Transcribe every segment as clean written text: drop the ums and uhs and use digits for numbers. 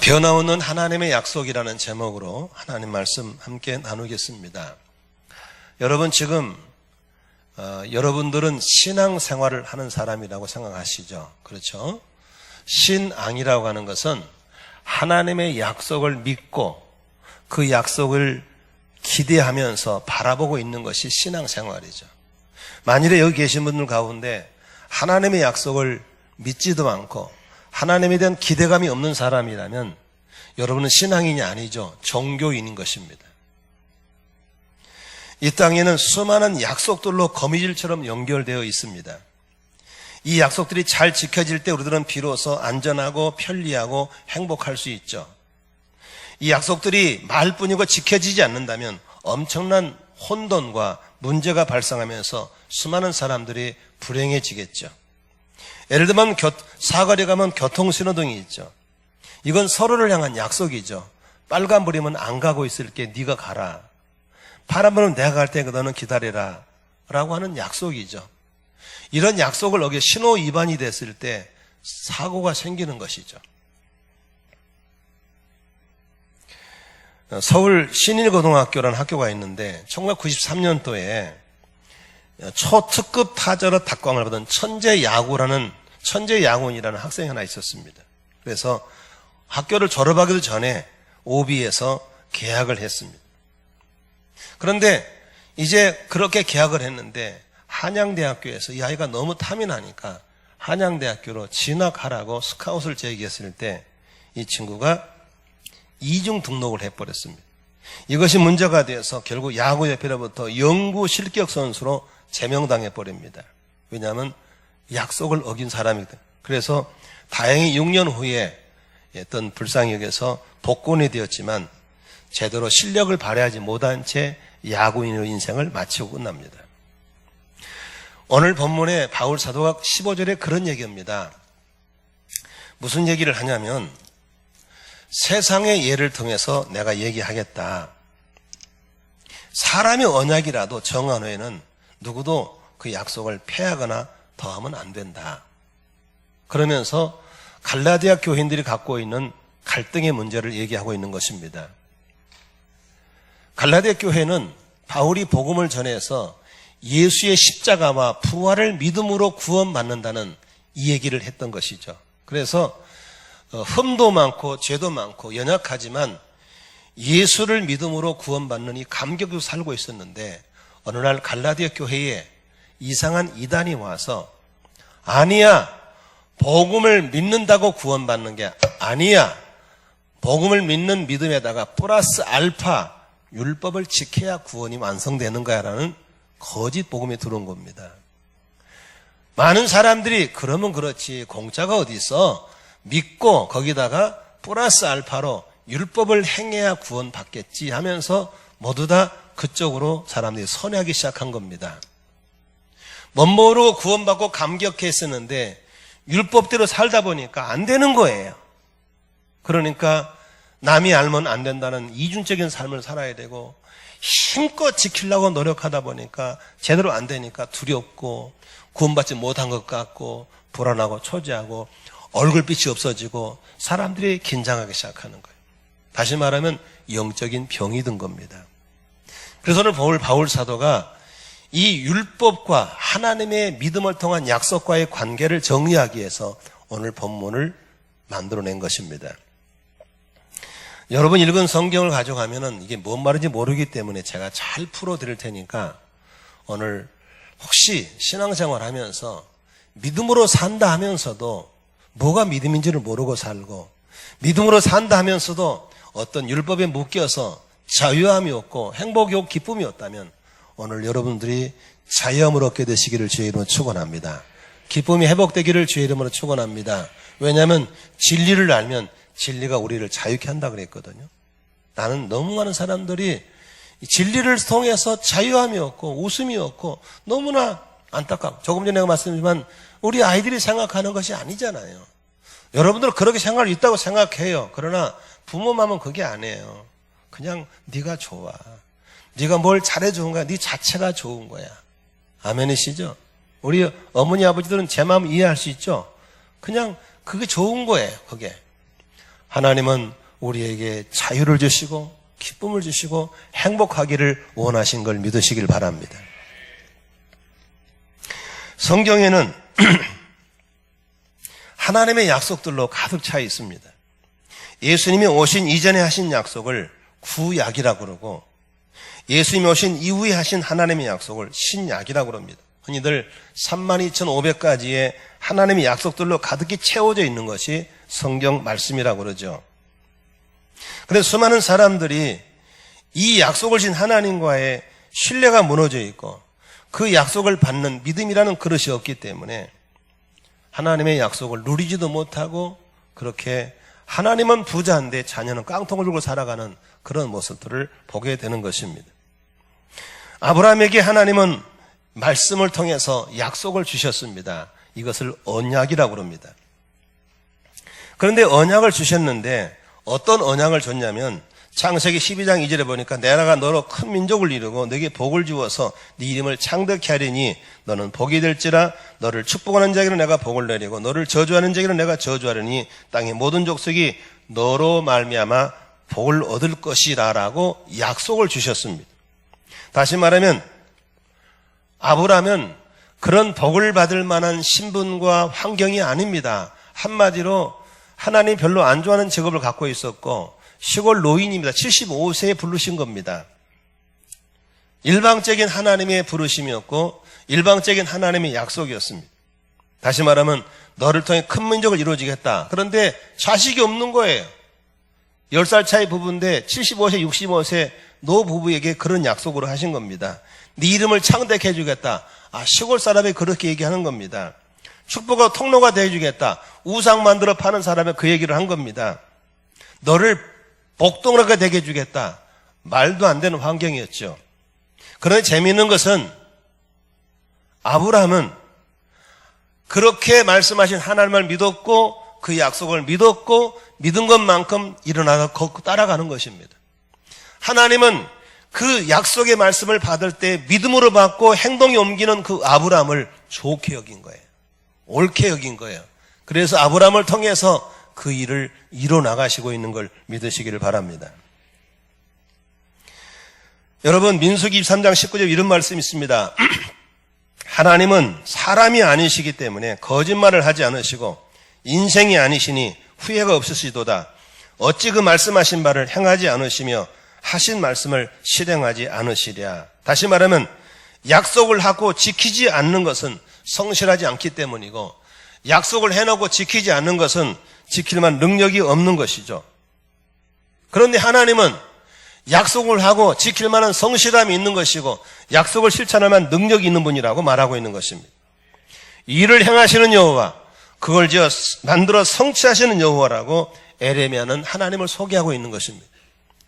변함없는 하나님의 약속이라는 제목으로 하나님 말씀 함께 나누겠습니다. 여러분 지금 여러분들은 신앙생활을 하는 사람이라고 생각하시죠? 그렇죠? 신앙이라고 하는 것은 하나님의 약속을 믿고 그 약속을 기대하면서 바라보고 있는 것이 신앙생활이죠. 만일에 여기 계신 분들 가운데 하나님의 약속을 믿지도 않고 하나님에 대한 기대감이 없는 사람이라면 여러분은 신앙인이 아니죠. 종교인인 것입니다. 이 땅에는 수많은 약속들로 거미줄처럼 연결되어 있습니다. 이 약속들이 잘 지켜질 때 우리들은 비로소 안전하고 편리하고 행복할 수 있죠. 이 약속들이 말뿐이고 지켜지지 않는다면 엄청난 혼돈과 문제가 발생하면서 수많은 사람들이 불행해지겠죠. 예를 들면 사거리 가면 교통신호등이 있죠. 이건 서로를 향한 약속이죠. 빨간불이면 안 가고 있을게, 네가 가라. 파란불은 내가 갈 테니까 너는 기다려라 라고 하는 약속이죠. 이런 약속을 어겨 신호 위반이 됐을 때 사고가 생기는 것이죠. 서울 신일고등학교라는 학교가 있는데 1993년도에 초특급 타자로 탁광을 받은 천재야군이라는 학생이 하나 있었습니다. 그래서 학교를 졸업하기도 전에 오비에서 계약을 했습니다. 그런데 이제 그렇게 계약을 했는데 한양대학교에서 이 아이가 너무 탐이 나니까 한양대학교로 진학하라고 스카웃을 제기했을 때 이 친구가 이중 등록을 해버렸습니다. 이것이 문제가 되어서 결국 야구협회로부터 영구 실격 선수로 제명당해 버립니다. 왜냐하면 약속을 어긴 사람이거든요. 그래서 다행히 6년 후에 어떤 불쌍히 여겨서 복권이 되었지만 제대로 실력을 발휘하지 못한 채 야구인의 인생을 마치고 끝납니다. 오늘 본문에 바울 사도가 15절에 그런 얘기합니다. 무슨 얘기를 하냐면 세상의 예를 통해서 내가 얘기하겠다. 사람의 언약이라도 정한 후에는 누구도 그 약속을 폐하거나 더하면 안 된다. 그러면서 갈라디아 교인들이 갖고 있는 갈등의 문제를 얘기하고 있는 것입니다. 갈라디아 교회는 바울이 복음을 전해서 예수의 십자가와 부활을 믿음으로 구원받는다는 이 얘기를 했던 것이죠. 그래서 흠도 많고 죄도 많고 연약하지만 예수를 믿음으로 구원받는 이 감격으로 살고 있었는데 어느 날 갈라디아 교회에 이상한 이단이 와서 아니야, 복음을 믿는다고 구원받는 게 아니야, 복음을 믿는 믿음에다가 플러스 알파 율법을 지켜야 구원이 완성되는 거야 라는 거짓 복음이 들어온 겁니다. 많은 사람들이 그러면 그렇지 공짜가 어디 있어? 믿고 거기다가 플러스 알파로 율법을 행해야 구원받겠지 하면서 모두 다 그쪽으로 사람들이 선회하기 시작한 겁니다. 멋모르고 구원받고 감격했었는데 율법대로 살다 보니까 안 되는 거예요. 그러니까 남이 알면 안 된다는 이중적인 삶을 살아야 되고 힘껏 지키려고 노력하다 보니까 제대로 안 되니까 두렵고 구원받지 못한 것 같고 불안하고 초조하고 얼굴빛이 없어지고 사람들이 긴장하기 시작하는 거예요. 다시 말하면 영적인 병이 든 겁니다. 그래서 오늘 바울 사도가 이 율법과 하나님의 믿음을 통한 약속과의 관계를 정리하기 위해서 오늘 본문을 만들어낸 것입니다. 여러분 읽은 성경을 가져가면은 이게 뭔 말인지 모르기 때문에 제가 잘 풀어드릴 테니까 오늘 혹시 신앙생활 하면서 믿음으로 산다 하면서도 뭐가 믿음인지를 모르고 살고 믿음으로 산다 하면서도 어떤 율법에 묶여서 자유함이 없고 행복이 없고 기쁨이 없다면 오늘 여러분들이 자유함을 얻게 되시기를 주의 이름으로 축원합니다. 기쁨이 회복되기를 주의 이름으로 축원합니다. 왜냐하면 진리를 알면 진리가 우리를 자유케 한다 그랬거든요. 나는 너무 많은 사람들이 진리를 통해서 자유함이 없고 웃음이 없고 너무나 안타깝고 조금 전에 내가 말씀드렸지만 우리 아이들이 생각하는 것이 아니잖아요. 여러분들은 그렇게 생각을 있다고 생각해요. 그러나 부모 마음은 그게 아니에요. 그냥 네가 좋아. 네가 뭘 잘해준 거야. 네 자체가 좋은 거야. 아멘이시죠? 우리 어머니 아버지들은 제 마음 이해할 수 있죠? 그냥 그게 좋은 거예요. 그게. 하나님은 우리에게 자유를 주시고 기쁨을 주시고 행복하기를 원하신 걸 믿으시길 바랍니다. 성경에는 하나님의 약속들로 가득 차 있습니다. 예수님이 오신 이전에 하신 약속을 구약이라고 그러고 예수님이 오신 이후에 하신 하나님의 약속을 신약이라고 그럽니다. 흔히들 32,500가지의 하나님의 약속들로 가득히 채워져 있는 것이 성경 말씀이라고 그러죠. 그런데 수많은 사람들이 이 약속을 신 하나님과의 신뢰가 무너져 있고 그 약속을 받는 믿음이라는 그릇이 없기 때문에 하나님의 약속을 누리지도 못하고 그렇게 하나님은 부자인데 자녀는 깡통을 들고 살아가는 그런 모습들을 보게 되는 것입니다. 아브라함에게 하나님은 말씀을 통해서 약속을 주셨습니다. 이것을 언약이라고 합니다. 그런데 언약을 주셨는데 어떤 언약을 줬냐면 창세기 12장 2절에 보니까 내가 너로 큰 민족을 이루고 너에게 복을 주어서 네 이름을 창대케 하리니 너는 복이 될지라 너를 축복하는 자에게는 내가 복을 내리고 너를 저주하는 자에게는 내가 저주하리니 땅의 모든 족속이 너로 말미암아 복을 얻을 것이라라고 약속을 주셨습니다. 다시 말하면 아브라함은 그런 복을 받을 만한 신분과 환경이 아닙니다. 한마디로 하나님 별로 안 좋아하는 직업을 갖고 있었고 시골 노인입니다. 75세에 부르신 겁니다. 일방적인 하나님의 부르심이었고 일방적인 하나님의 약속이었습니다. 다시 말하면 너를 통해 큰 민족을 이루어지겠다. 그런데 자식이 없는 거예요. 10살 차이 부부인데 75세, 65세 노부부에게 그런 약속으로 하신 겁니다. 네 이름을 창대케 해주겠다. 시골 사람이 그렇게 얘기하는 겁니다. 축복과 통로가 되어주겠다. 우상 만들어 파는 사람이 그 얘기를 한 겁니다. 너를 복동하게 되게 해주겠다. 말도 안 되는 환경이었죠. 그런데 재미있는 것은 아브라함은 그렇게 말씀하신 하나님을 믿었고 그 약속을 믿었고 믿은 것만큼 일어나서 걷고 따라가는 것입니다. 하나님은 그 약속의 말씀을 받을 때 믿음으로 받고 행동에 옮기는 그 아브라함을 좋게 여긴 거예요. 옳게 여긴 거예요. 그래서 아브라함을 통해서 그 일을 이뤄나가시고 있는 걸 믿으시기를 바랍니다. 여러분 민수기 23장 19절 이런 말씀이 있습니다. 하나님은 사람이 아니시기 때문에 거짓말을 하지 않으시고 인생이 아니시니 후회가 없으시도다. 어찌 그 말씀하신 바를 행하지 않으시며 하신 말씀을 실행하지 않으시랴. 다시 말하면 약속을 하고 지키지 않는 것은 성실하지 않기 때문이고 약속을 해놓고 지키지 않는 것은 지킬 만한 능력이 없는 것이죠. 그런데 하나님은 약속을 하고 지킬 만한 성실함이 있는 것이고 약속을 실천할 만한 능력이 있는 분이라고 말하고 있는 것입니다. 일을 행하시는 여호와, 그걸 만들어 성취하시는 여호와라고 에레미야는 하나님을 소개하고 있는 것입니다.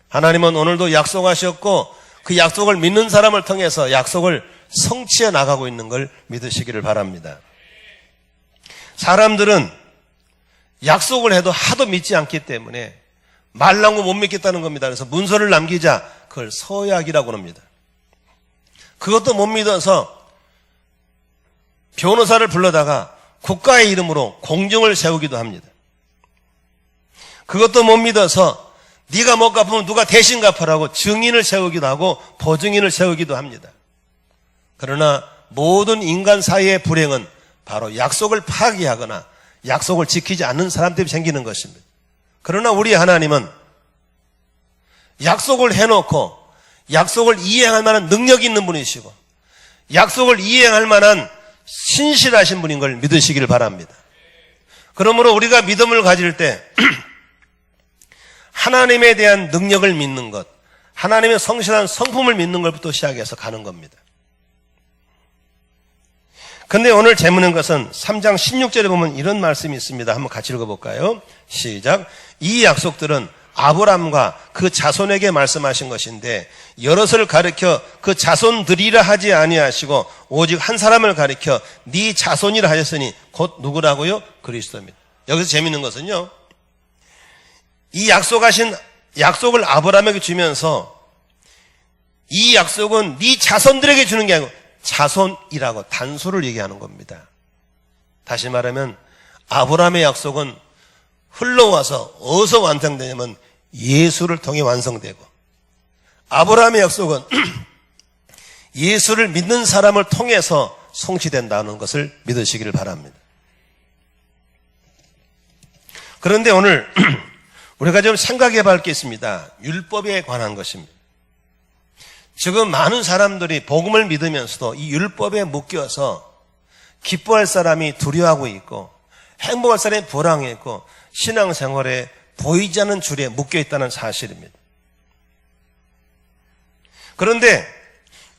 하나님은 오늘도 약속하셨고 그 약속을 믿는 사람을 통해서 약속을 성취해 나가고 있는 걸 믿으시기를 바랍니다. 사람들은 약속을 해도 하도 믿지 않기 때문에 말난 거 못 믿겠다는 겁니다. 그래서 문서를 남기자 그걸 서약이라고 합니다. 그것도 못 믿어서 변호사를 불러다가 국가의 이름으로 공증을 세우기도 합니다. 그것도 못 믿어서 네가 못 갚으면 누가 대신 갚으라고 증인을 세우기도 하고 보증인을 세우기도 합니다. 그러나 모든 인간 사이의 불행은 바로 약속을 파기하거나 약속을 지키지 않는 사람 때문에 생기는 것입니다. 그러나 우리 하나님은 약속을 해놓고 약속을 이행할 만한 능력이 있는 분이시고 약속을 이행할 만한 신실하신 분인 걸 믿으시기를 바랍니다. 그러므로 우리가 믿음을 가질 때 하나님에 대한 능력을 믿는 것, 하나님의 성실한 성품을 믿는 것부터 시작해서 가는 겁니다. 근데 오늘 재밌는 것은 3장 16절에 보면 이런 말씀이 있습니다. 한번 같이 읽어볼까요? 시작. 이 약속들은 아브람과 그 자손에게 말씀하신 것인데 여럿을 가리켜 그 자손들이라 하지 아니하시고 오직 한 사람을 가리켜 네 자손이라 하셨으니 곧 누구라고요? 그리스도입니다. 여기서 재밌는 것은요, 이 약속을 아브람에게 주면서 이 약속은 네 자손들에게 주는 게 아니고 자손이라고 단수를 얘기하는 겁니다. 다시 말하면 아브라함의 약속은 흘러와서 어디서 완성되냐면 예수를 통해 완성되고, 아브라함의 약속은 예수를 믿는 사람을 통해서 성취된다는 것을 믿으시기를 바랍니다. 그런데 오늘 우리가 좀 생각해 볼 게 있습니다. 율법에 관한 것입니다. 지금 많은 사람들이 복음을 믿으면서도 이 율법에 묶여서 기뻐할 사람이 두려워하고 있고, 행복할 사람이 불안해있고, 신앙생활에 보이지 않는 줄에 묶여 있다는 사실입니다. 그런데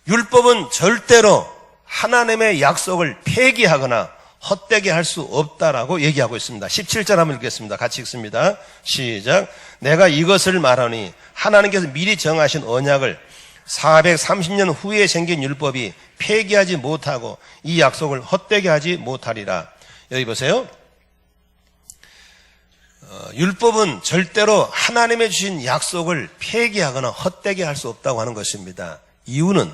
율법은 절대로 하나님의 약속을 폐기하거나 헛되게 할 수 없다라고 얘기하고 있습니다. 17절 한번 읽겠습니다. 같이 읽습니다. 시작. 내가 이것을 말하니 하나님께서 미리 정하신 언약을 430년 후에 생긴 율법이 폐기하지 못하고 이 약속을 헛되게 하지 못하리라. 여기 보세요. 율법은 절대로 하나님의 주신 약속을 폐기하거나 헛되게 할 수 없다고 하는 것입니다. 이유는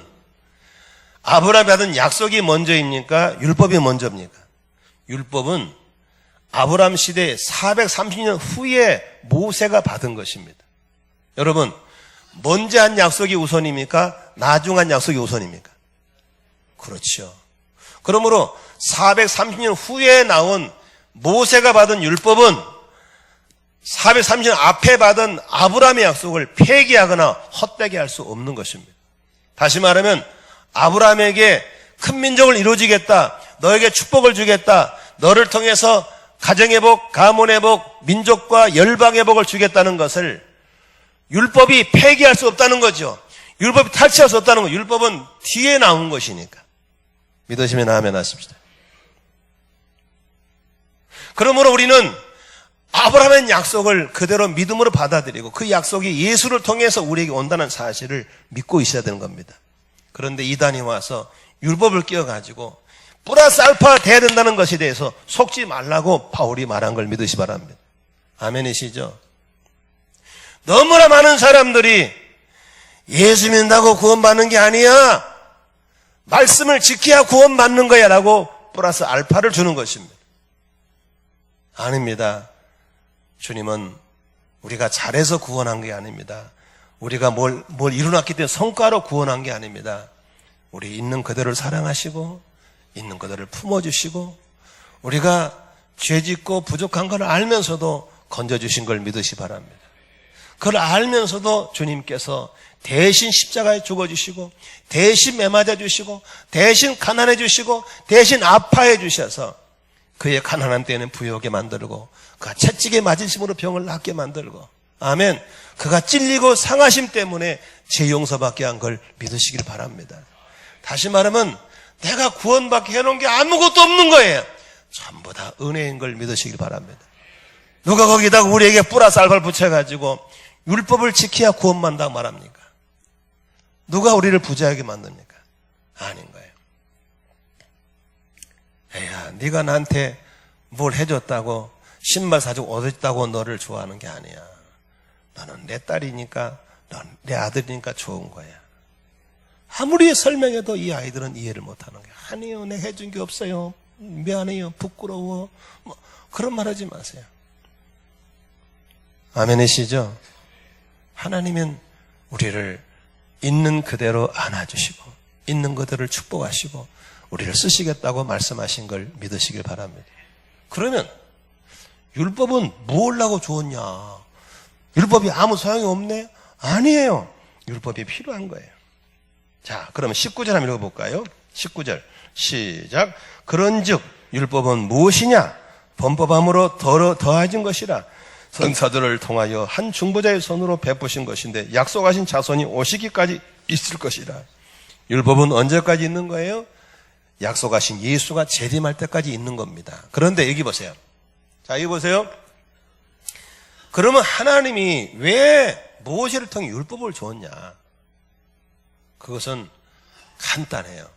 아브라함이 받은 약속이 먼저입니까? 율법이 먼저입니까? 율법은 아브라함 시대에 430년 후에 모세가 받은 것입니다. 여러분, 먼저 한 약속이 우선입니까? 나중 한 약속이 우선입니까? 그렇죠. 그러므로 430년 후에 나온 모세가 받은 율법은 430년 앞에 받은 아브라함의 약속을 폐기하거나 헛되게 할 수 없는 것입니다. 다시 말하면 아브라함에게 큰 민족을 이루어지겠다, 너에게 축복을 주겠다, 너를 통해서 가정의 복, 가문의 복, 민족과 열방의 복을 주겠다는 것을 율법이 폐기할 수 없다는 거죠. 율법이 탈취할 수 없다는 거죠. 율법은 뒤에 나온 것이니까. 믿으시면 아멘 하십시다. 그러므로 우리는 아브라함의 약속을 그대로 믿음으로 받아들이고 그 약속이 예수를 통해서 우리에게 온다는 사실을 믿고 있어야 되는 겁니다. 그런데 이단이 와서 율법을 끼워가지고 플러스 알파 돼야 된다는 것에 대해서 속지 말라고 바울이 말한 걸 믿으시 바랍니다. 아멘이시죠? 너무나 많은 사람들이 예수 믿는다고 구원받는 게 아니야, 말씀을 지켜야 구원받는 거야 라고 플러스 알파를 주는 것입니다. 아닙니다. 주님은 우리가 잘해서 구원한 게 아닙니다. 우리가 뭘 이루놨기 때문에 성과로 구원한 게 아닙니다. 우리 있는 그대로를 사랑하시고 있는 그대로를 품어주시고 우리가 죄짓고 부족한 걸 알면서도 건져주신 걸 믿으시 바랍니다. 그걸 알면서도 주님께서 대신 십자가에 죽어주시고 대신 매맞아 주시고 대신 가난해 주시고 대신 아파해 주셔서 그의 가난한 때에는 부유하게 만들고 그가 채찍에 맞은 심으로 병을 낫게 만들고, 아멘, 그가 찔리고 상하심 때문에 죄 용서받게 한 걸 믿으시길 바랍니다. 다시 말하면 내가 구원받게 해놓은 게 아무것도 없는 거예요. 전부 다 은혜인 걸 믿으시길 바랍니다. 누가 거기다가 우리에게 플러스 알파를 붙여가지고 율법을 지켜야 구원받는다고 말합니까? 누가 우리를 부자하게 만듭니까? 아닌 거예요. 에야, 네가 나한테 뭘 해줬다고 신발 사주고 옷 줬다고 너를 좋아하는 게 아니야. 너는 내 딸이니까, 넌 내 아들이니까 좋은 거야. 아무리 설명해도 이 아이들은 이해를 못하는 거야. 아니요, 내가 해준 게 없어요. 미안해요. 부끄러워. 그런 말 하지 마세요. 아멘이시죠? 하나님은 우리를 있는 그대로 안아주시고 있는 그대로 축복하시고 우리를 쓰시겠다고 말씀하신 걸 믿으시길 바랍니다. 그러면 율법은 뭘 하고 좋았냐? 율법이 아무 소용이 없네? 아니에요. 율법이 필요한 거예요. 자, 그러면 19절 한번 읽어볼까요? 19절 시작. 그런즉 율법은 무엇이냐? 범법함으로 더해진 것이라 선사들을 통하여 한 중보자의 손으로 베푸신 것인데 약속하신 자손이 오시기까지 있을 것이라. 율법은 언제까지 있는 거예요? 약속하신 예수가 재림할 때까지 있는 겁니다. 그런데 여기 보세요. 자, 여기 보세요. 그러면 하나님이 왜 모세를 통해 율법을 줬냐? 그것은 간단해요.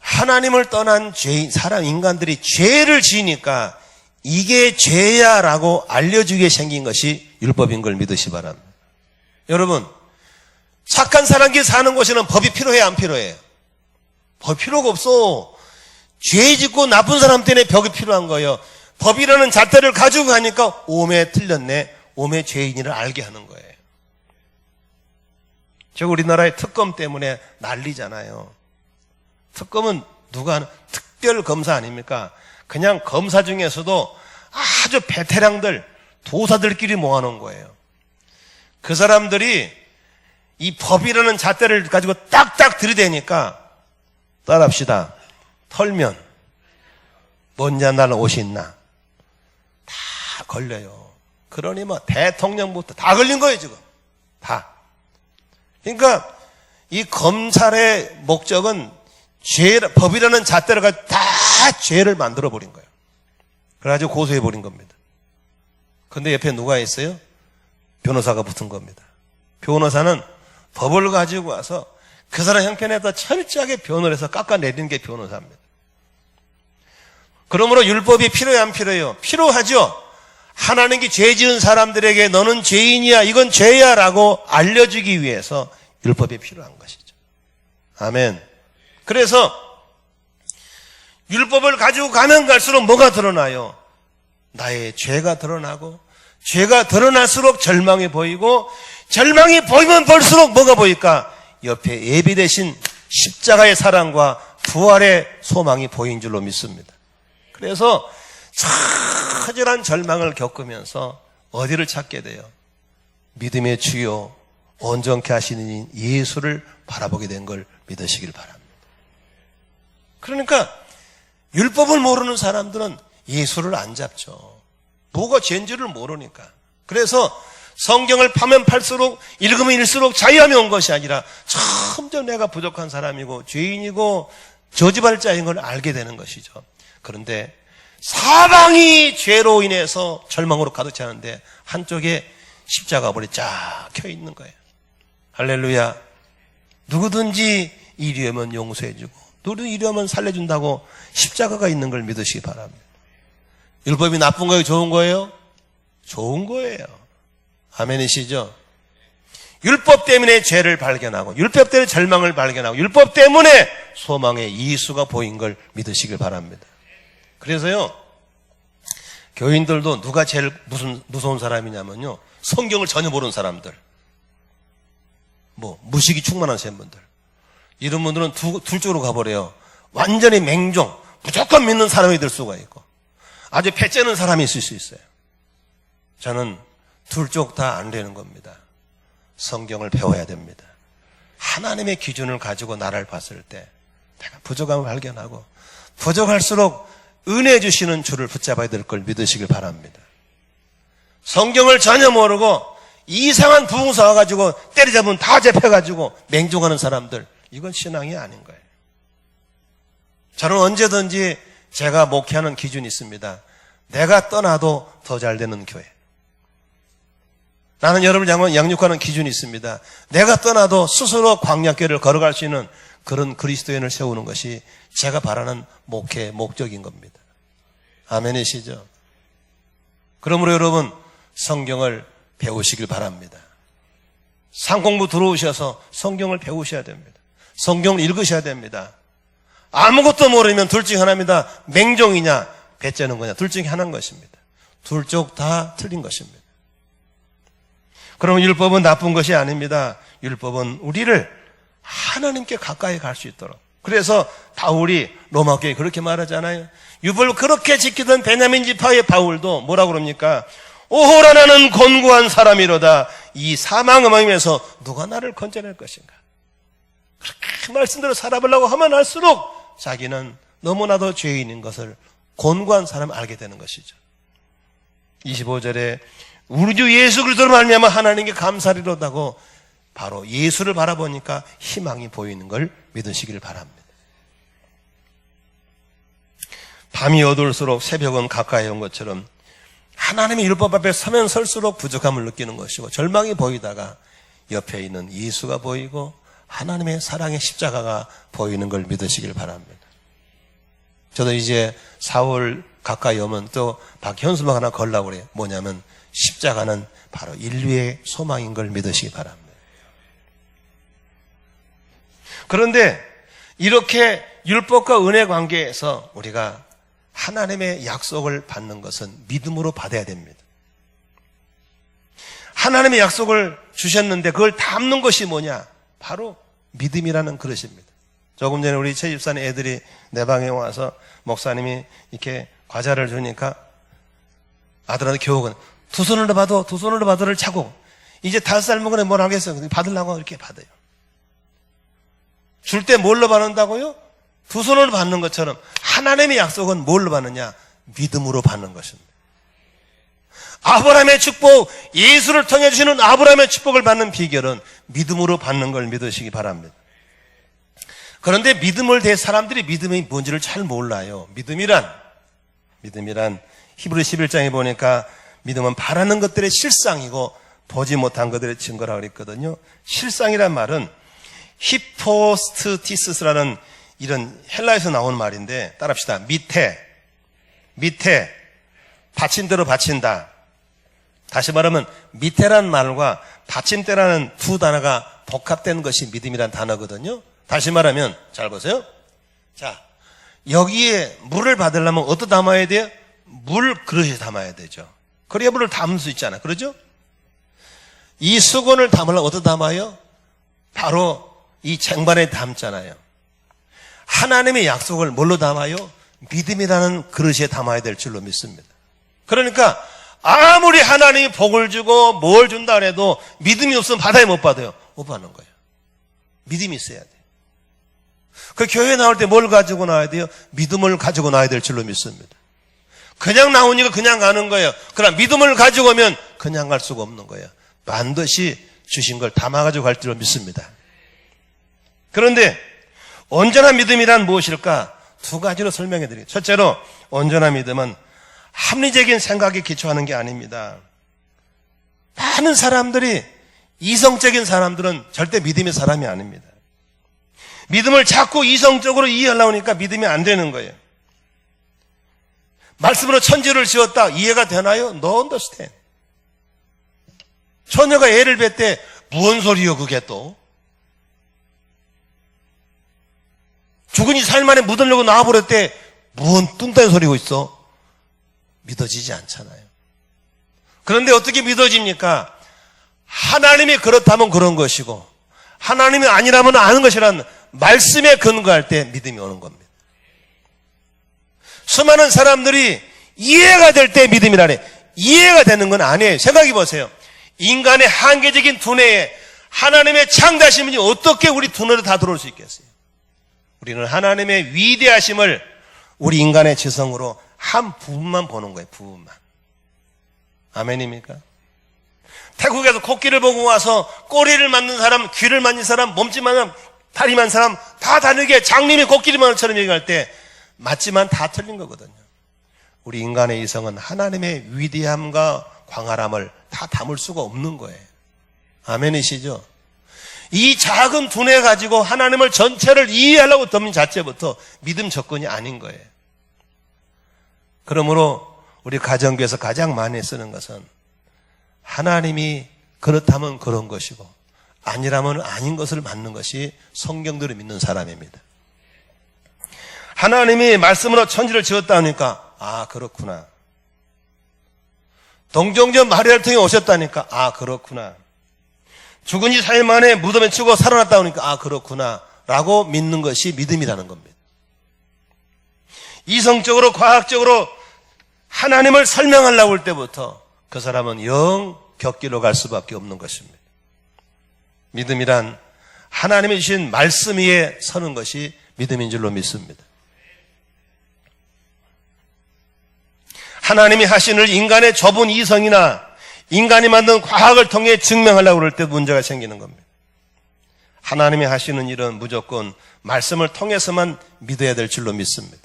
하나님을 떠난 죄인, 사람, 인간들이 죄를 지으니까 이게 죄야라고 알려주게 위해 생긴 것이 율법인 걸 믿으시 바랍니다. 여러분, 착한 사람끼리 사는 곳에는 법이 필요해요, 안 필요해요? 법 필요가 없어. 죄 짓고 나쁜 사람 때문에 벽이 필요한 거예요. 법이라는 잣대를 가지고 가니까 오매 틀렸네, 오매 죄인이를 알게 하는 거예요. 저 우리나라의 특검 때문에 난리잖아요. 특검은 누가 하는 특별 검사 아닙니까? 그냥 검사 중에서도 아주 베테랑들, 도사들끼리 모아놓은 거예요. 그 사람들이 이 법이라는 잣대를 가지고 딱딱 들이대니까 따라합시다. 털면 먼지 날 옷이 있나? 다 걸려요. 그러니 뭐 대통령부터 다 걸린 거예요, 지금. 다. 그러니까 이 검찰의 목적은 법이라는 잣대를 가지고 다 죄를 만들어 버린 거예요. 그래가지고 고소해 버린 겁니다. 근데 옆에 누가 있어요? 변호사가 붙은 겁니다. 변호사는 법을 가지고 와서 그 사람 형편에다 철저하게 변호를 해서 깎아내리는 게 변호사입니다. 그러므로 율법이 필요해요, 안 필요해요? 필요하죠. 하나님께 죄 지은 사람들에게 너는 죄인이야, 이건 죄야 라고 알려주기 위해서 율법이 필요한 것이죠. 아멘. 그래서 율법을 가지고 가면 갈수록 뭐가 드러나요? 나의 죄가 드러나고, 죄가 드러날수록 절망이 보이고, 절망이 보이면 볼수록 뭐가 보일까? 옆에 예비되신 십자가의 사랑과 부활의 소망이 보인 줄로 믿습니다. 그래서 처절한 절망을 겪으면서 어디를 찾게 돼요? 믿음의 주요 온전케 하시는 예수를 바라보게 된 걸 믿으시길 바랍니다. 그러니까 율법을 모르는 사람들은 예수를 안 잡죠. 뭐가 죄인지를 모르니까. 그래서 성경을 파면 팔수록, 읽으면 읽을수록 자유함이 온 것이 아니라 점점 내가 부족한 사람이고 죄인이고 저지발자인 걸 알게 되는 것이죠. 그런데 사방이 죄로 인해서 절망으로 가득 차는데 한쪽에 십자가 불이 쫙 켜 있는 거예요. 할렐루야. 누구든지 이리하면 용서해주고 누구든지 이리하면 살려준다고 십자가가 있는 걸 믿으시기 바랍니다. 율법이 나쁜 거예요? 좋은 거예요? 좋은 거예요. 아멘이시죠? 율법 때문에 죄를 발견하고 율법 때문에 절망을 발견하고 율법 때문에 소망의 이수가 보인 걸 믿으시길 바랍니다. 그래서요, 교인들도 누가 제일 무서운 사람이냐면요, 성경을 전혀 모르는 사람들, 무식이 충만한 분들, 이런 분들은 둘 쪽으로 가버려요. 완전히 맹종, 무조건 믿는 사람이 될 수가 있고 아주 배째는 사람이 있을 수 있어요. 저는 둘 쪽 다 안 되는 겁니다. 성경을 배워야 됩니다. 하나님의 기준을 가지고 나를 봤을 때 내가 부족함을 발견하고 부족할수록 은혜 주시는 주를 붙잡아야 될 걸 믿으시길 바랍니다. 성경을 전혀 모르고 이상한 부흥사 와가지고 때리잡으면 다 잡혀가지고 맹종하는 사람들, 이건 신앙이 아닌 거예요. 저는 언제든지 제가 목회하는 기준이 있습니다. 내가 떠나도 더 잘 되는 교회. 나는 여러분을 양육하는 기준이 있습니다. 내가 떠나도 스스로 광야길을 걸어갈 수 있는 그런 그리스도인을 세우는 것이 제가 바라는 목회의 목적인 겁니다. 아멘이시죠? 그러므로 여러분 성경을 배우시길 바랍니다. 상공부 들어오셔서 성경을 배우셔야 됩니다. 성경을 읽으셔야 됩니다. 아무것도 모르면 둘 중 하나입니다. 맹종이냐 배째는 거냐, 둘 중에 하나인 것입니다. 둘 쪽 다 틀린 것입니다. 그러면 율법은 나쁜 것이 아닙니다. 율법은 우리를 하나님께 가까이 갈 수 있도록. 그래서 바울이 로마교회에 그렇게 말하잖아요. 율법을 그렇게 지키던 베냐민 지파의 바울도 뭐라고 그럽니까? 오호라 나는 곤고한 사람이로다. 이 사망의 마음에서 누가 나를 건져낼 것인가? 그렇게 말씀대로 살아보려고 하면 할수록 자기는 너무나도 죄인인 것을 곤고한 사람을 알게 되는 것이죠. 25절에 우리 주 예수 그리스도로 말미암아 하나님께 감사리로다고 바로 예수를 바라보니까 희망이 보이는 걸 믿으시길 바랍니다. 밤이 어두울수록 새벽은 가까이 온 것처럼 하나님의 율법 앞에 서면 설수록 부족함을 느끼는 것이고 절망이 보이다가 옆에 있는 예수가 보이고 하나님의 사랑의 십자가가 보이는 걸 믿으시길 바랍니다. 저도 이제 4월 가까이 오면 또 박현수막 하나 걸라고 그래요. 뭐냐면 십자가는 바로 인류의 소망인 걸 믿으시기 바랍니다. 그런데 이렇게 율법과 은혜 관계에서 우리가 하나님의 약속을 받는 것은 믿음으로 받아야 됩니다. 하나님의 약속을 주셨는데 그걸 담는 것이 뭐냐? 바로 믿음이라는 그릇입니다. 조금 전에 우리 최 집사님 애들이 내 방에 와서 목사님이 이렇게 과자를 주니까 아들한테 교육은 두 손으로 받아를 차고 이제 5살 먹으니 뭘 하겠어요? 받으려고 이렇게 받아요. 줄 때 뭘로 받는다고요? 두 손으로 받는 것처럼 하나님의 약속은 뭘로 받느냐? 믿음으로 받는 것입니다. 아브라함의 축복, 예수를 통해 주시는 아브라함의 축복을 받는 비결은 믿음으로 받는 걸 믿으시기 바랍니다. 그런데 믿음을 대해 사람들이 믿음이 뭔지를 잘 몰라요. 믿음이란 히브리 11장에 보니까 믿음은 바라는 것들의 실상이고 보지 못한 것들의 증거라고 그랬거든요. 실상이란 말은 히포스티시스라는 이런 헬라에서 나온 말인데 따라합시다. 밑에 받침대로 받친다. 다시 말하면 밑에란 말과 받침대라는 두 단어가 복합된 것이 믿음이란 단어거든요. 다시 말하면 잘 보세요. 자, 여기에 물을 받으려면 어디다 담아야 돼요? 물 그릇에 담아야 되죠. 그래야 물을 담을 수 있잖아요. 그러죠? 이 수건을 담으려면 어디다 담아요? 바로 이 쟁반에 담잖아요. 하나님의 약속을 뭘로 담아요? 믿음이라는 그릇에 담아야 될 줄로 믿습니다. 그러니까 아무리 하나님이 복을 주고 뭘 준다 해도 믿음이 없으면 받아야 못 받아요. 못 받는 거예요. 믿음이 있어야 돼요. 그 교회 나올 때 뭘 가지고 나와야 돼요? 믿음을 가지고 나와야 될 줄로 믿습니다. 그냥 나오니까 그냥 가는 거예요. 그러나 믿음을 가지고 오면 그냥 갈 수가 없는 거예요. 반드시 주신 걸 담아가지고 갈 줄로 믿습니다. 그런데 온전한 믿음이란 무엇일까? 두 가지로 설명해 드릴게요. 첫째로 온전한 믿음은 합리적인 생각에 기초하는 게 아닙니다. 많은 사람들이 이성적인 사람들은 절대 믿음의 사람이 아닙니다. 믿음을 자꾸 이성적으로 이해하려고 하니까 믿음이 안 되는 거예요. 말씀으로 천지를 지었다. 이해가 되나요? No understand. 처녀가 애를 뱄대. 무슨 소리요 그게 또? 죽은 지 4일 만에 묻으려고 나와버렸대. 무슨 뚱딴 소리고 있어? 믿어지지 않잖아요. 그런데 어떻게 믿어집니까? 하나님이 그렇다면 그런 것이고 하나님이 아니라면 아는 것이라는 말씀에 근거할 때 믿음이 오는 겁니다. 수많은 사람들이 이해가 될 때 믿음이라네. 이해가 되는 건 아니에요. 생각해 보세요. 인간의 한계적인 두뇌에 하나님의 창조하심이 어떻게 우리 두뇌로 다 들어올 수 있겠어요? 우리는 하나님의 위대하심을 우리 인간의 지성으로 한 부분만 보는 거예요. 부분만. 아멘입니까? 태국에서 코끼리를 보고 와서 꼬리를 맞는 사람, 귀를 맞는 사람, 몸집만 사람, 다리만 사람 다 다르게 장님이 코끼리만처럼 얘기할 때 맞지만 다 틀린 거거든요. 우리 인간의 이성은 하나님의 위대함과 광활함을 다 담을 수가 없는 거예요. 아멘이시죠? 이 작은 두뇌 가지고 하나님을 전체를 이해하려고 덤는 자체부터 믿음 접근이 아닌 거예요. 그러므로 우리 가정교회에서 가장 많이 쓰는 것은 하나님이 그렇다면 그런 것이고 아니라면 아닌 것을 받는 것이 성경대로 믿는 사람입니다. 하나님이 말씀으로 천지를 지었다 하니까 아 그렇구나. 동정녀 마리아를 통해 오셨다니까 아 그렇구나. 죽은 지 4일 만에 무덤에 치고 살아났다 하니까 아 그렇구나 라고 믿는 것이 믿음이라는 겁니다. 이성적으로 과학적으로 하나님을 설명하려고 할 때부터 그 사람은 영 격기로 갈 수밖에 없는 것입니다. 믿음이란 하나님이 주신 말씀 위에 서는 것이 믿음인 줄로 믿습니다. 하나님이 하시는 인간의 좁은 이성이나 인간이 만든 과학을 통해 증명하려고 할 때 문제가 생기는 겁니다. 하나님이 하시는 일은 무조건 말씀을 통해서만 믿어야 될 줄로 믿습니다.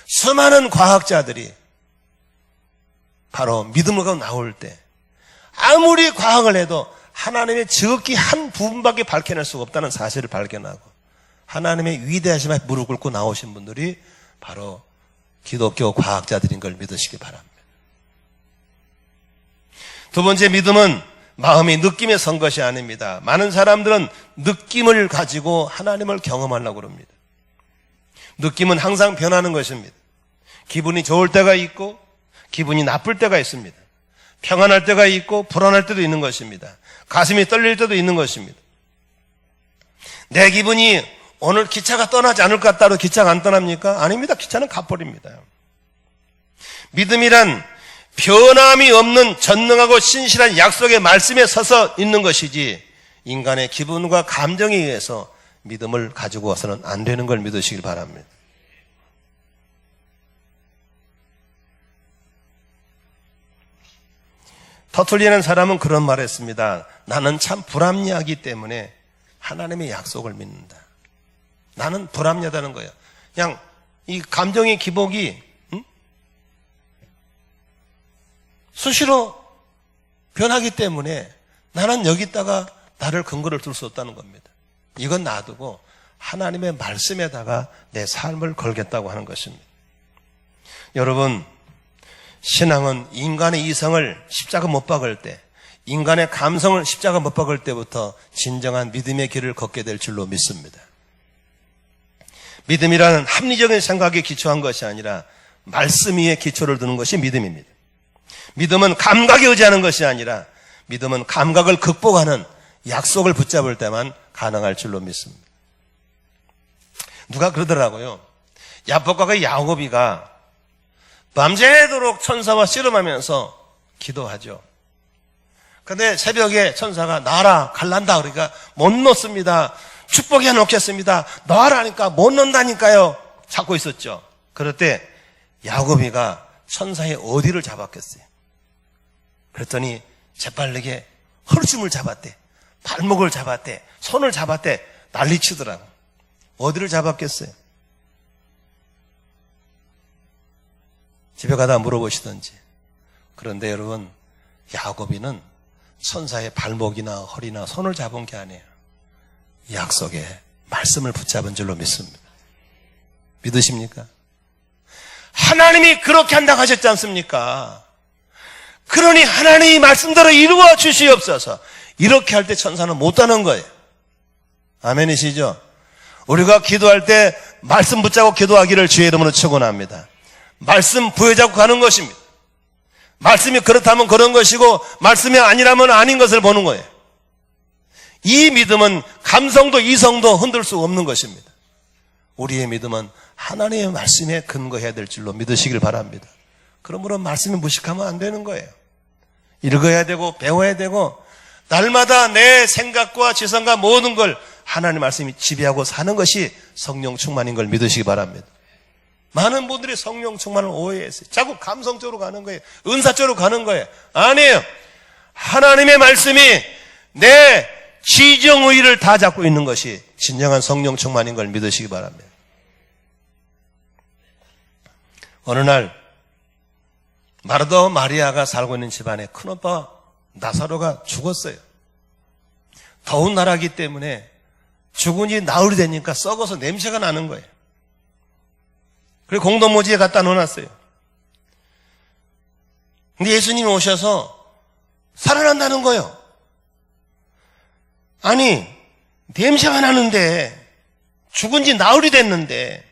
수많은 과학자들이 바로 믿음으로 나올 때 아무리 과학을 해도 하나님의 지극히 한 부분밖에 밝혀낼 수가 없다는 사실을 발견하고 하나님의 위대하심에 무릎 꿇고 나오신 분들이 바로 기독교 과학자들인 걸 믿으시기 바랍니다. 두 번째 믿음은 마음이 느낌에 선 것이 아닙니다. 많은 사람들은 느낌을 가지고 하나님을 경험하려고 합니다. 느낌은 항상 변하는 것입니다. 기분이 좋을 때가 있고 기분이 나쁠 때가 있습니다. 평안할 때가 있고 불안할 때도 있는 것입니다. 가슴이 떨릴 때도 있는 것입니다. 내 기분이 오늘 기차가 떠나지 않을까 따로 기차가 안 떠납니까? 아닙니다. 기차는 가버립니다. 믿음이란 변함이 없는 전능하고 신실한 약속의 말씀에 서서 있는 것이지 인간의 기분과 감정에 의해서 믿음을 가지고 와서는 안 되는 걸 믿으시길 바랍니다. 터툴리아는 사람은 그런 말을 했습니다. 나는 참 불합리하기 때문에 하나님의 약속을 믿는다. 나는 불합리하다는 거예요. 그냥 이 감정의 기복이 수시로 변하기 때문에 나는 여기다가 나를 근거를 둘 수 없다는 겁니다. 이건 놔두고 하나님의 말씀에다가 내 삶을 걸겠다고 하는 것입니다. 여러분, 신앙은 인간의 이성을 십자가 못 박을 때, 인간의 감성을 십자가 못 박을 때부터 진정한 믿음의 길을 걷게 될 줄로 믿습니다. 믿음이라는 합리적인 생각에 기초한 것이 아니라 말씀 위에 기초를 두는 것이 믿음입니다. 믿음은 감각에 의지하는 것이 아니라 믿음은 감각을 극복하는 약속을 붙잡을 때만 가능할 줄로 믿습니다. 누가 그러더라고요. 야복과 야곱이가 밤새도록 천사와 씨름하면서 기도하죠. 근데 새벽에 천사가 놔라 갈란다 그러니까 못 놓습니다. 축복해 놓겠습니다. 놔라니까 못 놓는다니까요. 잡고 있었죠. 그럴 때 야곱이가 천사의 어디를 잡았겠어요? 그랬더니 재빨리게 허리춤을 잡았대. 발목을 잡았대. 손을 잡았대. 난리치더라고. 어디를 잡았겠어요? 집에 가다 물어보시던지. 그런데 여러분, 야곱이는 천사의 발목이나 허리나 손을 잡은 게 아니에요. 약속의 말씀을 붙잡은 줄로 믿습니다. 믿으십니까? 하나님이 그렇게 한다고 하셨지 않습니까? 그러니 하나님이 말씀대로 이루어 주시옵소서. 이렇게 할 때 천사는 못하는 거예요. 아멘이시죠? 우리가 기도할 때 말씀 붙잡고 기도하기를 주의 이름으로 축원합니다. 말씀 부여잡고 가는 것입니다. 말씀이 그렇다면 그런 것이고 말씀이 아니라면 아닌 것을 보는 거예요. 이 믿음은 감성도 이성도 흔들 수 없는 것입니다. 우리의 믿음은 하나님의 말씀에 근거해야 될 줄로 믿으시길 바랍니다. 그러므로 말씀이 무식하면 안 되는 거예요. 읽어야 되고 배워야 되고 날마다 내 생각과 지성과 모든 걸 하나님 말씀이 지배하고 사는 것이 성령 충만인 걸 믿으시기 바랍니다. 많은 분들이 성령 충만을 오해했어요. 자꾸 감성적으로 가는 거예요. 은사적으로 가는 거예요. 아니에요. 하나님의 말씀이 내 지정의를 다 잡고 있는 것이 진정한 성령 충만인 걸 믿으시기 바랍니다. 어느 날 마르다와 마리아가 살고 있는 집안에 큰오빠 나사로가 죽었어요. 더운 나라이기 때문에 죽은 지 나흘이 되니까 썩어서 냄새가 나는 거예요. 그리고 공동모지에 갖다 놓아놨어요. 근데 예수님이 오셔서 살아난다는 거예요. 아니, 냄새가 나는데 죽은 지 나흘이 됐는데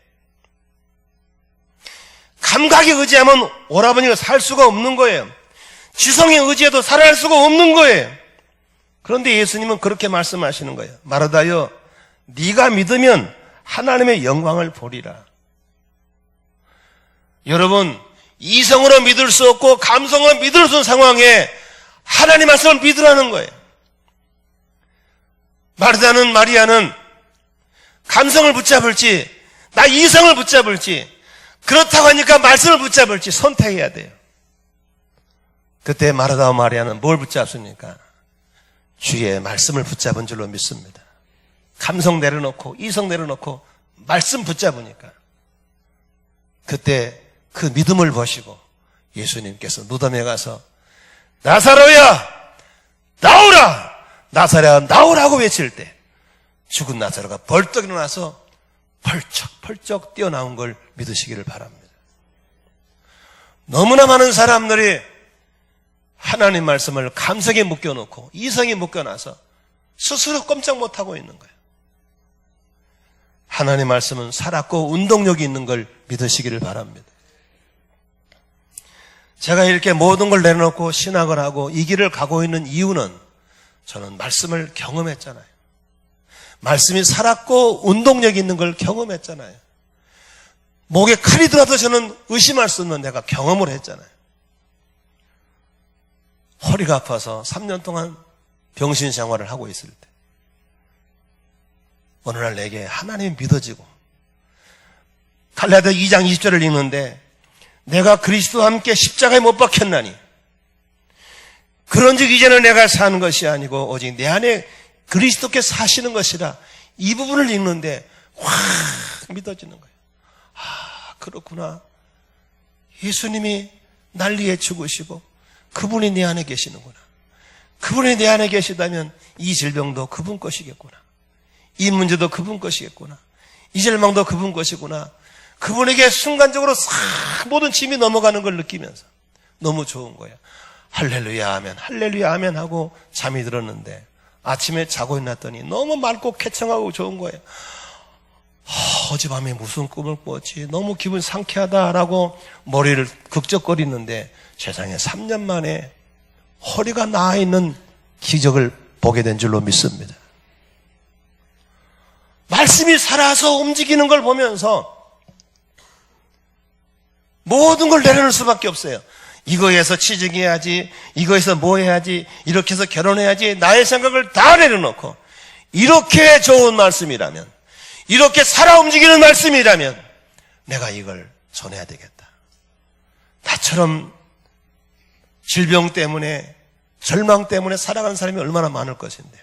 감각에 의지하면 오라버니가 살 수가 없는 거예요. 지성에 의지해도 살아날 수가 없는 거예요. 그런데 예수님은 그렇게 말씀하시는 거예요. 마르다여, 네가 믿으면 하나님의 영광을 보리라. 여러분, 이성으로 믿을 수 없고 감성으로 믿을 수 없는 상황에 하나님 말씀을 믿으라는 거예요. 마르다는 마리아는 감성을 붙잡을지 나 이성을 붙잡을지 그렇다고 하니까 말씀을 붙잡을지 선택해야 돼요. 그때 마르다와 마리아는 뭘 붙잡습니까? 주의 말씀을 붙잡은 줄로 믿습니다. 감성 내려놓고 이성 내려놓고 말씀 붙잡으니까 그때 그 믿음을 보시고 예수님께서 무덤에 가서 나사로야 나오라! 나사로야 나오라고 외칠 때 죽은 나사로가 벌떡 일어나서 펄쩍 뛰어나온 걸 믿으시기를 바랍니다. 너무나 많은 사람들이 하나님 말씀을 감성에 묶여놓고 이성에 묶여놔서 스스로 꼼짝 못하고 있는 거예요. 하나님 말씀은 살았고 운동력이 있는 걸 믿으시기를 바랍니다. 제가 이렇게 모든 걸 내려놓고 신학을 하고 이 길을 가고 있는 이유는 저는 말씀을 경험했잖아요. 말씀이 살았고 운동력이 있는 걸 경험했잖아요. 목에 칼이 들어도 저는 의심할 수 없는 내가 경험을 했잖아요. 허리가 아파서 3년 동안 병신 생활을 하고 있을 때 어느 날 내게 하나님이 믿어지고 갈라디아 2장 20절을 읽는데 내가 그리스도와 함께 십자가에 못 박혔나니 그런즉 이제는 내가 사는 것이 아니고 오직 내 안에 그리스도께서 사시는 것이라 이 부분을 읽는데 확 믿어지는 거예요. 아, 그렇구나. 예수님이 날 위해 죽으시고 그분이 내 안에 계시는구나. 그분이 내 안에 계시다면 이 질병도 그분 것이겠구나. 이 문제도 그분 것이겠구나. 이 절망도 그분 것이구나. 그분에게 순간적으로 싹 모든 짐이 넘어가는 걸 느끼면서 너무 좋은 거예요. 할렐루야 아멘, 할렐루야 아멘 하고 잠이 들었는데 아침에 자고 일어났더니 너무 맑고 쾌청하고 좋은 거예요. 어젯밤에 무슨 꿈을 꿨지? 너무 기분 상쾌하다라고 머리를 극적거리는데 세상에 3년 만에 허리가 나아 있는 기적을 보게 된 줄로 믿습니다. 말씀이 살아서 움직이는 걸 보면서 모든 걸 내려놓을 수밖에 없어요. 이거에서 취직해야지, 이거에서 뭐 해야지, 이렇게 해서 결혼해야지, 나의 생각을 다 내려놓고 이렇게 좋은 말씀이라면, 이렇게 살아 움직이는 말씀이라면 내가 이걸 전해야 되겠다. 나처럼 질병 때문에, 절망 때문에 살아가는 사람이 얼마나 많을 것인데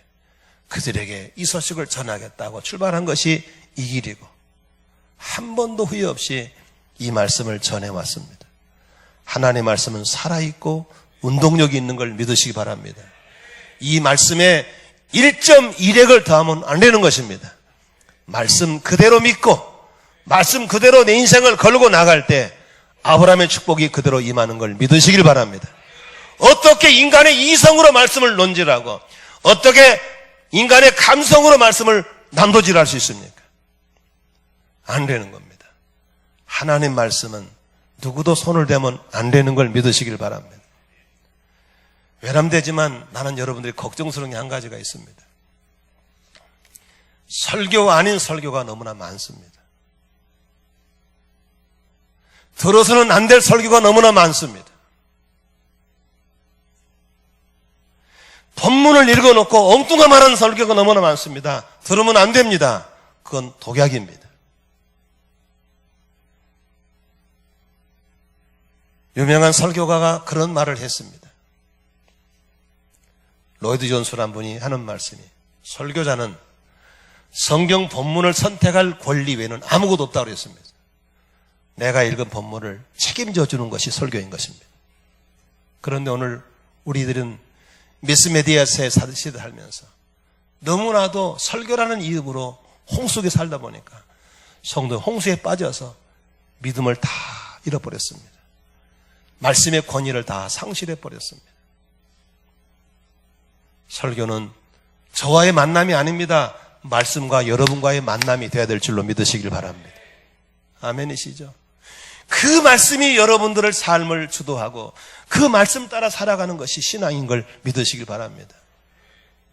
그들에게 이 소식을 전하겠다고 출발한 것이 이 길이고 한 번도 후회 없이 이 말씀을 전해왔습니다. 하나님의 말씀은 살아있고 운동력이 있는 걸 믿으시기 바랍니다. 이 말씀에 1.1핵을 더하면 안 되는 것입니다. 말씀 그대로 믿고 말씀 그대로 내 인생을 걸고 나갈 때 아브라함의 축복이 그대로 임하는 걸 믿으시길 바랍니다. 어떻게 인간의 이성으로 말씀을 논질하고 어떻게 인간의 감성으로 말씀을 난도질할 수 있습니까? 안 되는 겁니다. 하나님 말씀은 누구도 손을 대면 안 되는 걸 믿으시길 바랍니다. 외람되지만 나는 여러분들이 걱정스러운 게 한 가지가 있습니다. 설교 아닌 설교가 너무나 많습니다. 들어서는 안 될 설교가 너무나 많습니다. 본문을 읽어놓고 엉뚱한 말하는 설교가 너무나 많습니다. 들으면 안 됩니다. 그건 독약입니다. 유명한 설교가가 그런 말을 했습니다. 로이드 존스라는 분이 하는 말씀이 설교자는 성경 본문을 선택할 권리 외에는 아무것도 없다고 그랬습니다. 내가 읽은 본문을 책임져 주는 것이 설교인 것입니다. 그런데 오늘 우리들은 미스메디아스의 시대를 살면서 너무나도 설교라는 이름으로 홍수에 살다 보니까 성도 홍수에 빠져서 믿음을 다 잃어버렸습니다. 말씀의 권위를 다 상실해버렸습니다. 설교는 저와의 만남이 아닙니다. 말씀과 여러분과의 만남이 되어야 될 줄로 믿으시길 바랍니다. 아멘이시죠? 그 말씀이 여러분들의 삶을 주도하고 그 말씀 따라 살아가는 것이 신앙인 걸 믿으시길 바랍니다.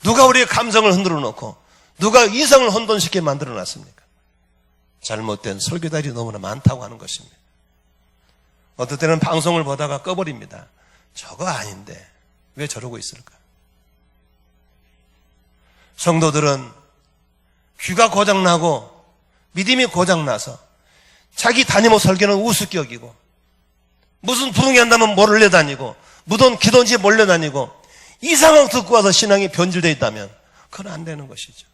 누가 우리의 감성을 흔들어 놓고 누가 이성을 혼돈시키게 만들어 놨습니까? 잘못된 설교들이 너무나 많다고 하는 것입니다. 어떨 때는 방송을 보다가 꺼버립니다. 저거 아닌데 왜 저러고 있을까? 성도들은 귀가 고장나고 믿음이 고장나서 자기 담임 설교는 우습격이고 무슨 부흥회 한다면 몰려다니고 무슨 기도인지 몰려다니고 이 상황 듣고 와서 신앙이 변질되어 있다면 그건 안 되는 것이죠.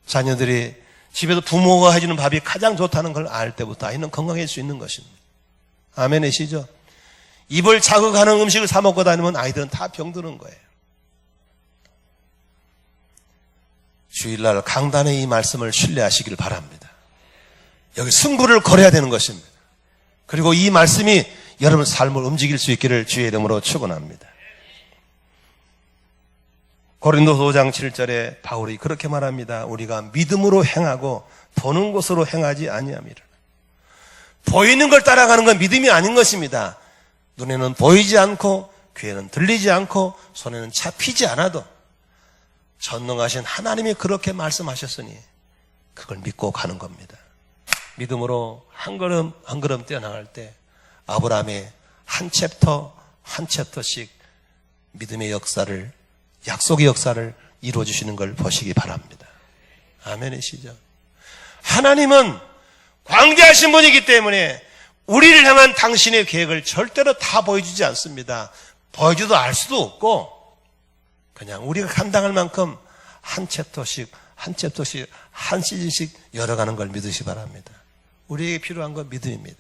자녀들이 집에서 부모가 해주는 밥이 가장 좋다는 걸 알 때부터 아이는 건강해질 수 있는 것입니다. 아멘이시죠? 입을 자극하는 음식을 사 먹고 다니면 아이들은 다 병드는 거예요. 주일날 강단에 이 말씀을 신뢰하시길 바랍니다. 여기 승부를 걸어야 되는 것입니다. 그리고 이 말씀이 여러분 삶을 움직일 수 있기를 주의 이름으로 축원합니다. 고린도서 5장 7절에 바울이 그렇게 말합니다. 우리가 믿음으로 행하고 보는 것으로 행하지 아니함이라. 보이는 걸 따라가는 건 믿음이 아닌 것입니다. 눈에는 보이지 않고 귀에는 들리지 않고 손에는 잡히지 않아도 전능하신 하나님이 그렇게 말씀하셨으니 그걸 믿고 가는 겁니다. 믿음으로 한 걸음 한 걸음 뛰어나갈 때 아브라함의 한 챕터 한 챕터씩 믿음의 역사를, 약속의 역사를 이루어주시는 걸 보시기 바랍니다. 아멘이시죠? 하나님은 광대하신 분이기 때문에 우리를 향한 당신의 계획을 절대로 다 보여주지 않습니다. 보여줘도 알 수도 없고 그냥 우리가 감당할 만큼 한 챕터씩 한 챕터씩 한 시즌씩 열어가는 걸 믿으시 바랍니다. 우리에게 필요한 건 믿음입니다.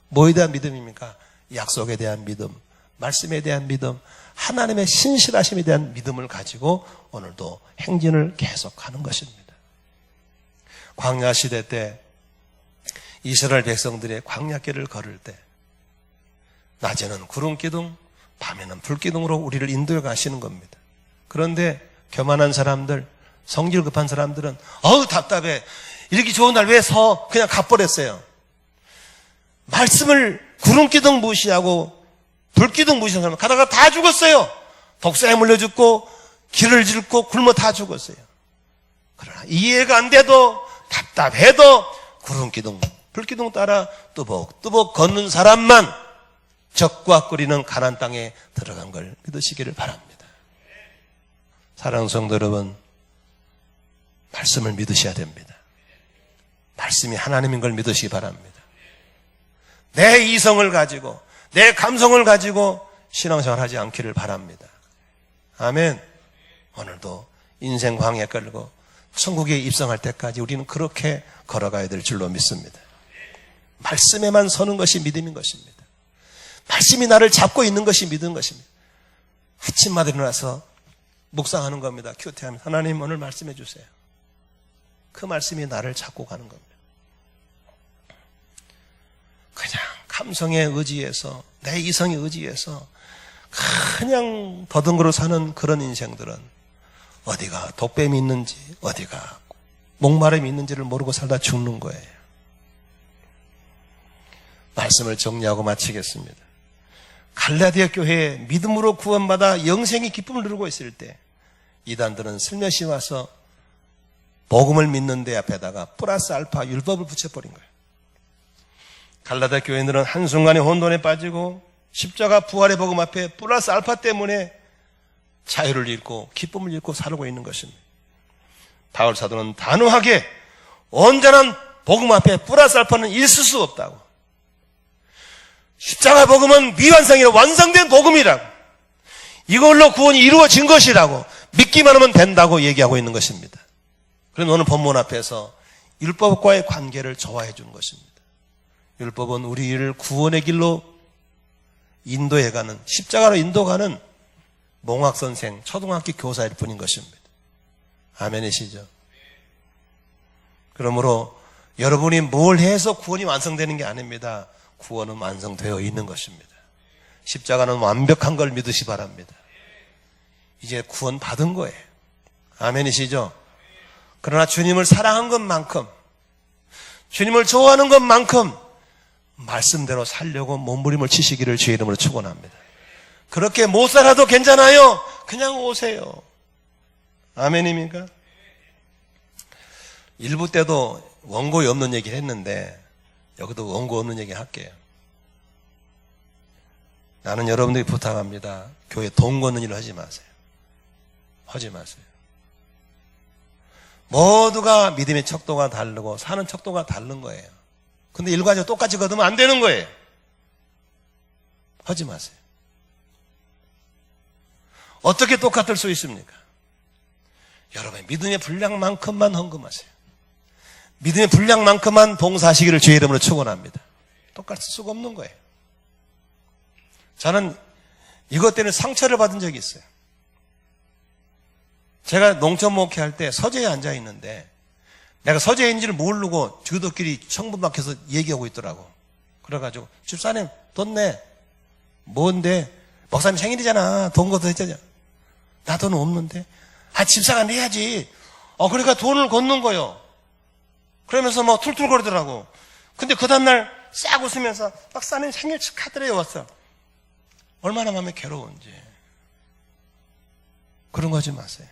뭐에 대한 믿음입니까? 약속에 대한 믿음, 말씀에 대한 믿음, 하나님의 신실하심에 대한 믿음을 가지고 오늘도 행진을 계속하는 것입니다. 광야 시대 때 이스라엘 백성들의 광야길을 걸을 때 낮에는 구름 기둥, 밤에는 불 기둥으로 우리를 인도해 가시는 겁니다. 그런데 교만한 사람들, 성질 급한 사람들은 어우 답답해. 이렇게 좋은 날 왜 서 그냥 가버렸어요. 말씀을 구름 기둥 무시하고 불 기둥 무시하는 사람 가다가 다 죽었어요. 독사에 물려 죽고 길을 잃고 굶어 다 죽었어요. 그러나 이해가 안 돼도 답답해도 구름 기둥, 불 기둥 따라 뚜벅뚜벅 걷는 사람만 적과 꿀이는 가나안 땅에 들어간 걸 믿으시기를 바랍니다. 사랑하는 성도 여러분, 말씀을 믿으셔야 됩니다. 말씀이 하나님인 걸 믿으시기 바랍니다. 내 이성을 가지고 내 감성을 가지고 신앙생활 하지 않기를 바랍니다. 아멘. 오늘도 인생 광야 끌고 천국에 입성할 때까지 우리는 그렇게 걸어가야 될 줄로 믿습니다. 말씀에만 서는 것이 믿음인 것입니다. 말씀이 나를 잡고 있는 것이 믿은 것입니다. 아침마다 일어나서 묵상하는 겁니다. 큐티하면서 하나님 오늘 말씀해 주세요. 그 말씀이 나를 잡고 가는 겁니다. 그냥 감성에 의지해서 내 이성에 의지해서 그냥 더듬거려 사는 그런 인생들은 어디가 독뱀이 있는지 어디가 목마름이 있는지를 모르고 살다 죽는 거예요. 말씀을 정리하고 마치겠습니다. 갈라디아 교회에 믿음으로 구원받아 영생의 기쁨을 누리고 있을 때 이단들은 슬며시 와서 복음을 믿는 데 앞에다가 플러스 알파 율법을 붙여버린 거예요. 갈라디아 교회들은 한순간에 혼돈에 빠지고 십자가 부활의 복음 앞에 플러스 알파 때문에 자유를 잃고 기쁨을 잃고 살고 있는 것입니다. 바울 사도는 단호하게 온전한 복음 앞에 플러스 알파는 있을 수 없다고. 십자가 복음은 미완성이라 완성된 복음이라고. 이걸로 구원이 이루어진 것이라고 믿기만 하면 된다고 얘기하고 있는 것입니다. 그런데 오늘 본문 앞에서 율법과의 관계를 좋아해 주는 것입니다. 율법은 우리를 구원의 길로 인도해가는, 십자가로 인도가는 몽학선생, 초등학교 교사일 뿐인 것입니다. 아멘이시죠? 그러므로 여러분이 뭘 해서 구원이 완성되는 게 아닙니다. 구원은 완성되어 있는 것입니다. 십자가는 완벽한 걸 믿으시 바랍니다. 이제 구원 받은 거예요. 아멘이시죠? 그러나 주님을 사랑한 것만큼, 주님을 좋아하는 것만큼 말씀대로 살려고 몸부림을 치시기를 주의 이름으로 축원합니다. 그렇게 못 살아도 괜찮아요. 그냥 오세요. 아멘입니까? 일부 때도 원고에 없는 얘기를 했는데 여기도 원고 없는 얘기 할게요. 나는 여러분들이 부탁합니다. 교회 돈 걷는 일을 하지 마세요. 하지 마세요. 모두가 믿음의 척도가 다르고 사는 척도가 다른 거예요. 근데 일괄적으로 똑같이 거두면 안 되는 거예요. 하지 마세요. 어떻게 똑같을 수 있습니까? 여러분의 믿음의 분량만큼만 헌금하세요. 믿음의 분량만큼만 봉사하시기를 주의 이름으로 축원합니다. 똑같을 수가 없는 거예요. 저는 이것 때문에 상처를 받은 적이 있어요. 제가 농촌 목회할 때 서재에 앉아 있는데 내가 서재인지를 모르고 주도끼리 청분 밖에서 얘기하고 있더라고. 그래가지고 집사님 돈 내. 뭔데? 목사님 생일이잖아. 돈 걷어 했잖아. 나 돈 없는데. 아 집사가 내야지. 그러니까 돈을 걷는 거요. 그러면서 막 툴툴거리더라고. 근데 그 다음날 싹 웃으면서 박사님 생일 축하드려요 왔어. 얼마나 마음이 괴로운지. 그런 거 하지 마세요.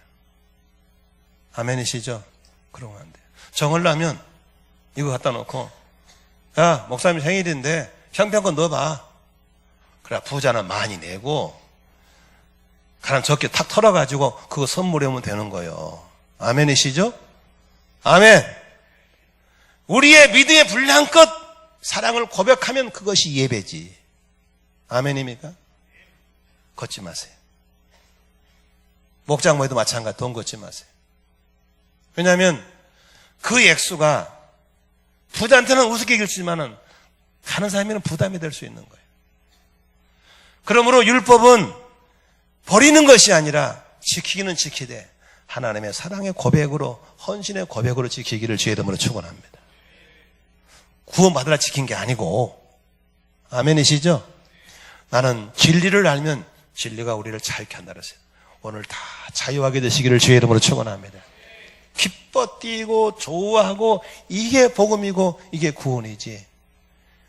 아멘이시죠? 그런 거 안 돼요. 정을 나면 이거 갖다 놓고, 야, 목사님 생일인데 형편권 넣어봐. 그래, 부자는 많이 내고 가람 적게 탁 털어가지고 그거 선물하면 되는 거예요. 아멘이시죠? 아멘. 우리의 믿음의 분량껏 사랑을 고백하면 그것이 예배지. 아멘입니까? 걷지 마세요. 목장 모에도 마찬가지, 돈 걷지 마세요. 왜냐하면 그 액수가 부자한테는 우습게 여길지만은 가는 사람에는 부담이 될 수 있는 거예요. 그러므로 율법은 버리는 것이 아니라 지키기는 지키되 하나님의 사랑의 고백으로, 헌신의 고백으로 지키기를 주의 이름으로 축원합니다. 구원받으라 지킨 게 아니고. 아멘이시죠? 나는 진리를 알면 진리가 우리를 자유케 한다 그랬어요. 오늘 다 자유하게 되시기를 주의 이름으로 축원합니다. 기뻐 뛰고 좋아하고 이게 복음이고 이게 구원이지.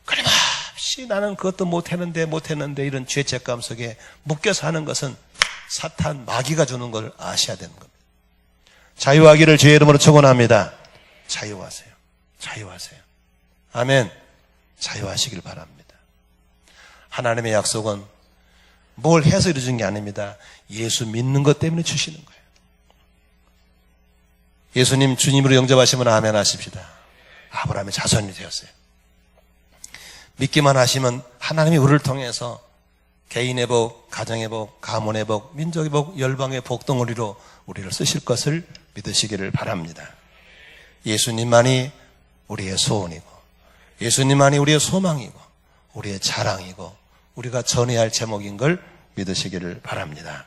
끊임없이 나는 그것도 못했는데 이런 죄책감 속에 묶여서 하는 것은 사탄 마귀가 주는 걸 아셔야 되는 겁니다. 자유하기를 주의 이름으로 축원합니다. 자유하세요. 자유하세요. 아멘. 자유하시길 바랍니다. 하나님의 약속은 뭘 해서 이루어진 게 아닙니다. 예수 믿는 것 때문에 주시는 거예요. 예수님 주님으로 영접하시면 아멘 하십시다. 아브라함의 자손이 되었어요. 믿기만 하시면 하나님이 우리를 통해서 개인의 복, 가정의 복, 가문의 복, 민족의 복, 열방의 복덩어리로 우리를 쓰실 것을 믿으시기를 바랍니다. 예수님만이 우리의 소원이고 예수님만이 우리의 소망이고 우리의 자랑이고 우리가 전해야 할 제목인 걸 믿으시기를 바랍니다.